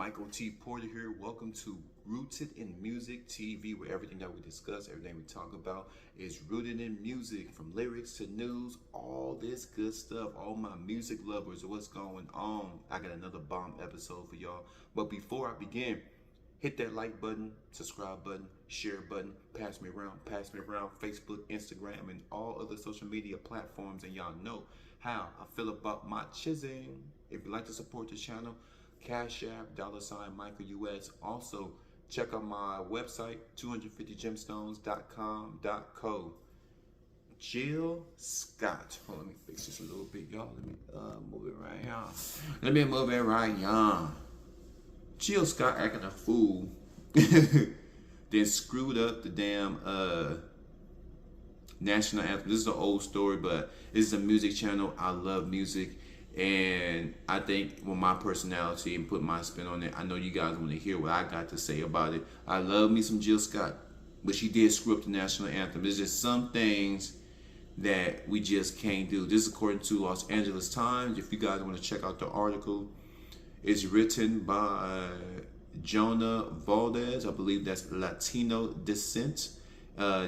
Michael T. Porter here. Welcome to Rooted in Music TV, where everything that we discuss, everything we talk about is rooted in music, from lyrics to news, all this good stuff. All my music lovers, what's going on? I got another bomb episode for y'all. But before I begin, hit that like button, subscribe button, share button, pass me around, Facebook, Instagram, and all other social media platforms. And y'all know how I feel about my chizzing. If you'd like to support the channel, Cash App, $Michael US. Also, check out my website, 250gemstones.com.co. Jill Scott. Hold on, let me fix this a little bit, y'all. Let me move it right here. Jill Scott acting a fool. Then screwed up the damn national anthem. This is an old story, but this is a music channel. I love music. And I think with my personality and put my spin on it, I know you guys want to hear what I got to say about it. I love me some Jill Scott, but she did screw up the national anthem. There's just some things that we just can't do. This is according to Los Angeles Times. If you guys want to check out the article, it's written by Jonah Valdez. I believe that's Latino descent.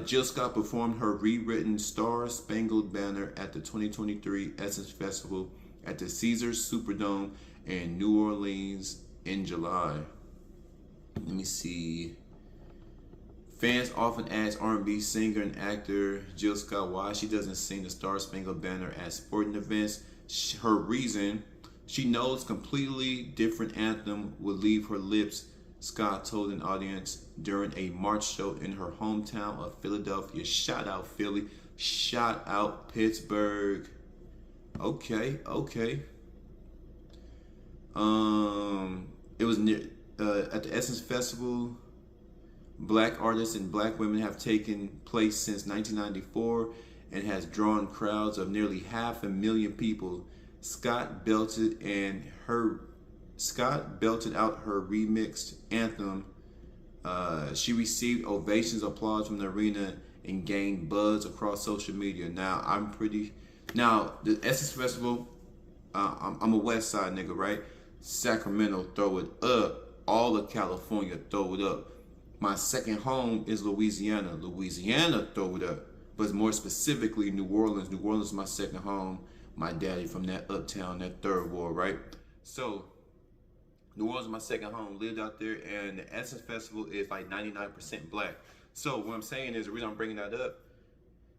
Jill Scott performed her rewritten Star Spangled Banner at the 2023 Essence Festival at the Caesars Superdome in New Orleans in July. Let me see. Fans often ask R&B singer and actor Jill Scott why she doesn't sing the Star Spangled Banner at sporting events. Her reason: she knows completely different anthem would leave her lips, Scott told an audience during a March show in her hometown of Philadelphia. Shout out Philly. Shout out Pittsburgh. Okay. It was near at the Essence Festival. Black artists and black women have taken place since 1994 and has drawn crowds of nearly 500,000 people. Scott belted out her remixed anthem. She received ovations, applause from the arena, and gained buzz across social media. Now the Essence Festival, I'm a West Side nigga, right? Sacramento, throw it up. All of California, throw it up. My second home is Louisiana. Louisiana, throw it up. But more specifically, New Orleans. New Orleans is my second home. My daddy from that uptown, that third ward, right? So, New Orleans is my second home. Lived out there, and the Essence Festival is like 99% black. So, what I'm saying is, the reason I'm bringing that up,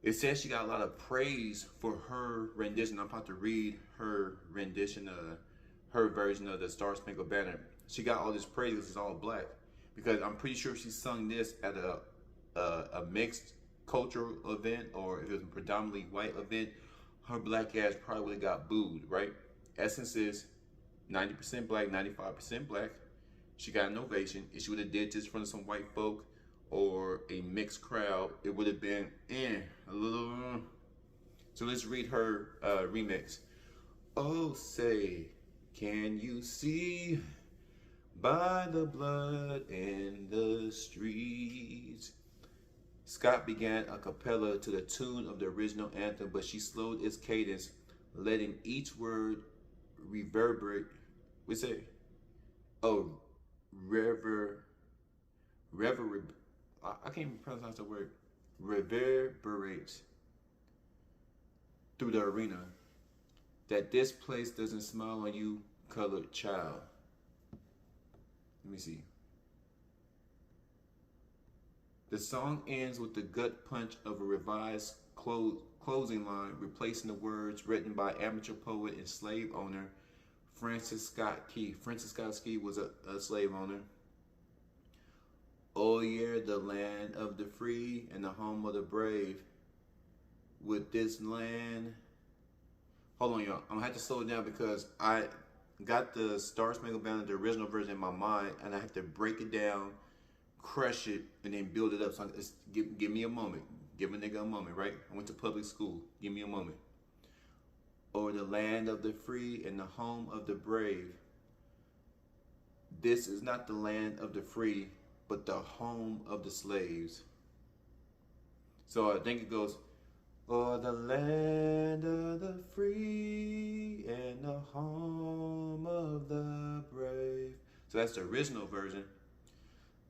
it says she got a lot of praise for her rendition. I'm about to read her rendition, her version of the Star Spangled Banner. She got all this praise because it's all black. Because I'm pretty sure she sung this at a mixed cultural event, or if it was a predominantly white event, her black ass probably would have got booed, right? Essence is 90% black, 95% black. She got an ovation. If she would have did this in front of some white folk or a mixed crowd, it would have been a little. So let's read her remix. Oh, say, can you see by the blood in the streets? Scott began a cappella to the tune of the original anthem, but she slowed its cadence, letting each word reverberate. We say, oh, I can't even pronounce the word. Reverberates through the arena. That this place doesn't smile on you, colored child. Let me see. The song ends with the gut punch of a revised closing line, replacing the words written by amateur poet and slave owner Francis Scott Key. Francis Scott Key was a slave owner. Oh yeah, the land of the free and the home of the brave. With this land. Hold on, y'all. I'm gonna have to slow it down because I got the Star Spangled Banner, the original version, in my mind, and I have to break it down, crush it, and then build it up. So give me a moment. Give a nigga a moment, right? I went to public school. Give me a moment. Or the land of the free and the home of the brave. This is not the land of the free, but the home of the slaves. So I think it goes, oh, the land of the free and the home of the brave. So that's the original version.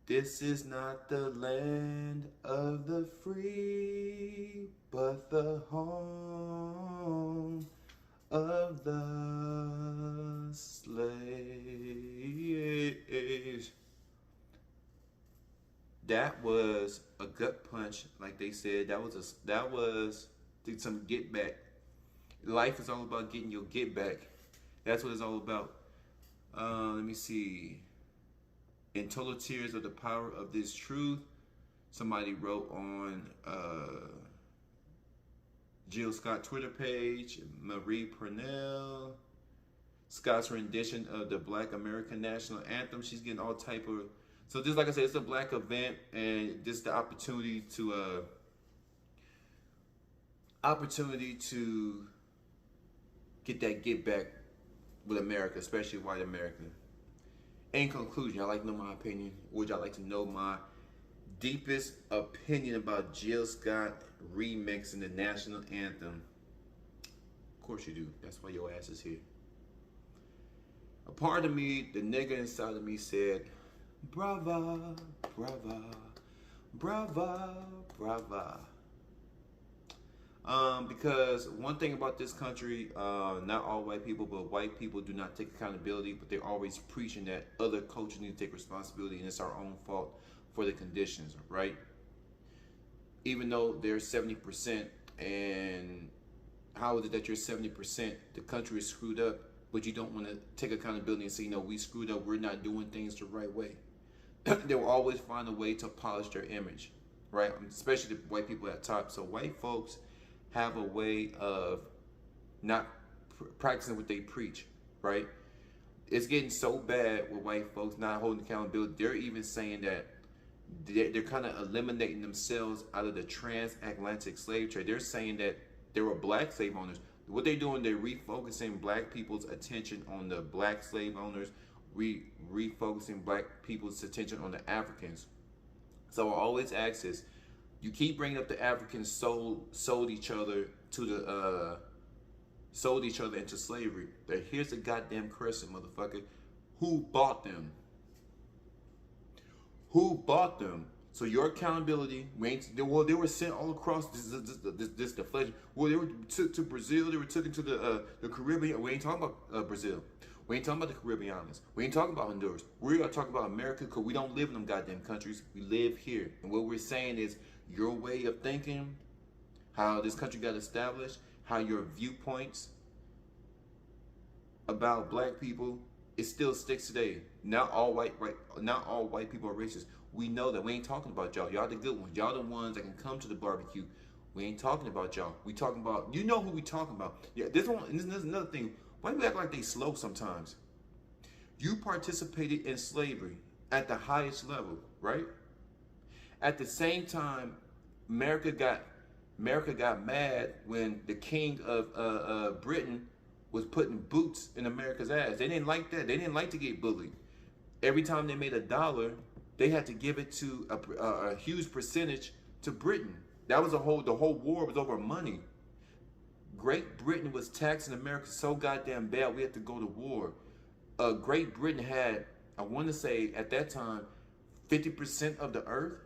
This is not the land of the free, but the home of the slaves. That was a gut punch, like they said. That was some get back. Life is all about getting your get back. That's what it's all about. Let me see. In total tears of the power of this truth, somebody wrote on Jill Scott Twitter page, Marie Purnell, Scott's rendition of the Black American National Anthem. She's getting all type of. So just like I said, it's a black event, and this is the opportunity to get that get back with America, especially white America. In conclusion, y'all like to know my opinion? Would y'all like to know my deepest opinion about Jill Scott remixing the national anthem? Of course you do. That's why your ass is here. A part of me, the nigga inside of me said, brava, brava, brava, brava. Because one thing about this country, not all white people, but white people do not take accountability, but they're always preaching that other cultures need to take responsibility and it's our own fault for the conditions, right? Even though they're 70%, and how is it that you're 70%, the country is screwed up, but you don't want to take accountability and say, you know, we screwed up, we're not doing things the right way. They will always find a way to polish their image, right? Especially the white people at top. So white folks have a way of not practicing what they preach, right? It's getting so bad with white folks not holding accountability. They're even saying that they're kind of eliminating themselves out of the transatlantic slave trade. They're saying that there were black slave owners. What they're doing, they're refocusing black people's attention on the black slave owners, refocusing black people's attention on the Africans. So I always ask this: you keep bringing up the Africans sold each other into slavery. But here's the goddamn question, motherfucker. Who bought them? Who bought them? So your accountability, they were sent all across this deflation. Well, they were took to Brazil. They were taken to the Caribbean. We ain't talking about Brazil. We ain't talking about the Caribbean islands. We ain't talking about Honduras. We are talking about America, because we don't live in them goddamn countries. We live here. And what we're saying is your way of thinking, how this country got established, how your viewpoints about black people, it still sticks today. Not all white people are racist. We know that. We ain't talking about y'all. Y'all the good ones. Y'all the ones that can come to the barbecue. We ain't talking about y'all. We talking about, you know who we talking about. Yeah, this one, and this is another thing. Why do we act like they slow sometimes? You participated in slavery at the highest level, right? At the same time, America got mad when the king of Britain was putting boots in America's ass. They didn't like that. They didn't like to get bullied. Every time they made a dollar, they had to give it to a huge percentage to Britain. That was the whole war was over money. Great Britain was taxing America so goddamn bad we had to go to war. Great Britain had, I want to say at that time, 50% of the earth.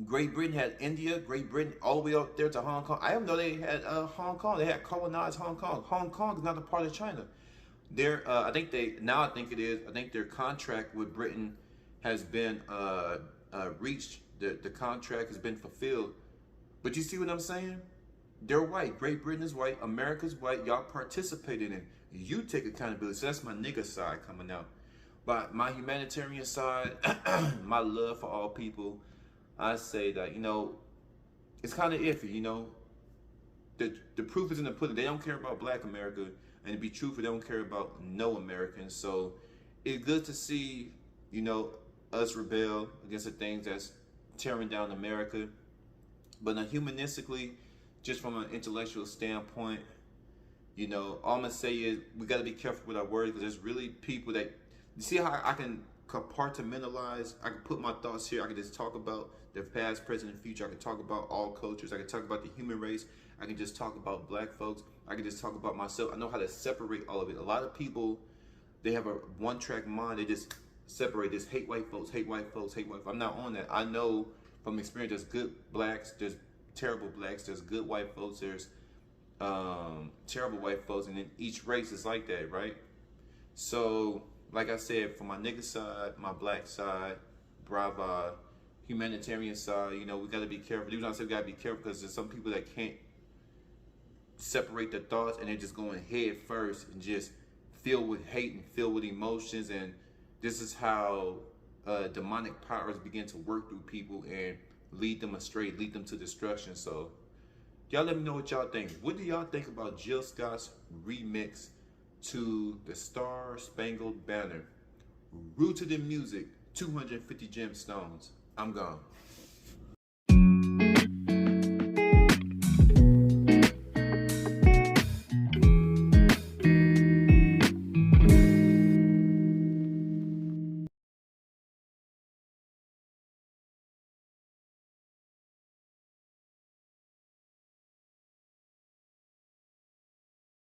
Great Britain had India, Great Britain, all the way up there to Hong Kong. I didn't know they had Hong Kong. They had colonized Hong Kong. Hong Kong is not a part of China. I think their contract with Britain has been reached. The contract has been fulfilled. But you see what I'm saying? They're white. Great Britain is white. America's white. Y'all participated in. You take accountability. So that's my nigga side coming out. But my humanitarian side, my love for all people, I say that, you know, it's kind of iffy, you know. The proof is in the pudding. They don't care about black America. And to be truthful, they don't care about no Americans. So it's good to see, you know, us rebel against the things that's tearing down America. But humanistically, just from an intellectual standpoint, you know, all I'm going to say is we got to be careful with our words, because there's really people that, you see how I can compartmentalize, I can put my thoughts here, I can just talk about the past, present, and future, I can talk about all cultures, I can talk about the human race, I can just talk about black folks, I can just talk about myself. I know how to separate all of it. A lot of people they have a one-track mind. They just separate this hate white folks, hate white folks, hate white folks. I'm not on that. I know from experience there's good blacks, there's terrible blacks, there's good white folks, there's terrible white folks, and then each race is like that, right? So, like I said, for my nigga side, my black side, brava, humanitarian side, you know, we gotta be careful. The reason I say we gotta be careful because there's some people that can't separate their thoughts and they're just going head first and just filled with hate and filled with emotions, and this is how demonic powers begin to work through people and lead them astray, lead them to destruction. So y'all let me know what y'all think. What do y'all think about Jill Scott's remix to the Star Spangled Banner? Rooted in music, 250 gemstones. I'm gone.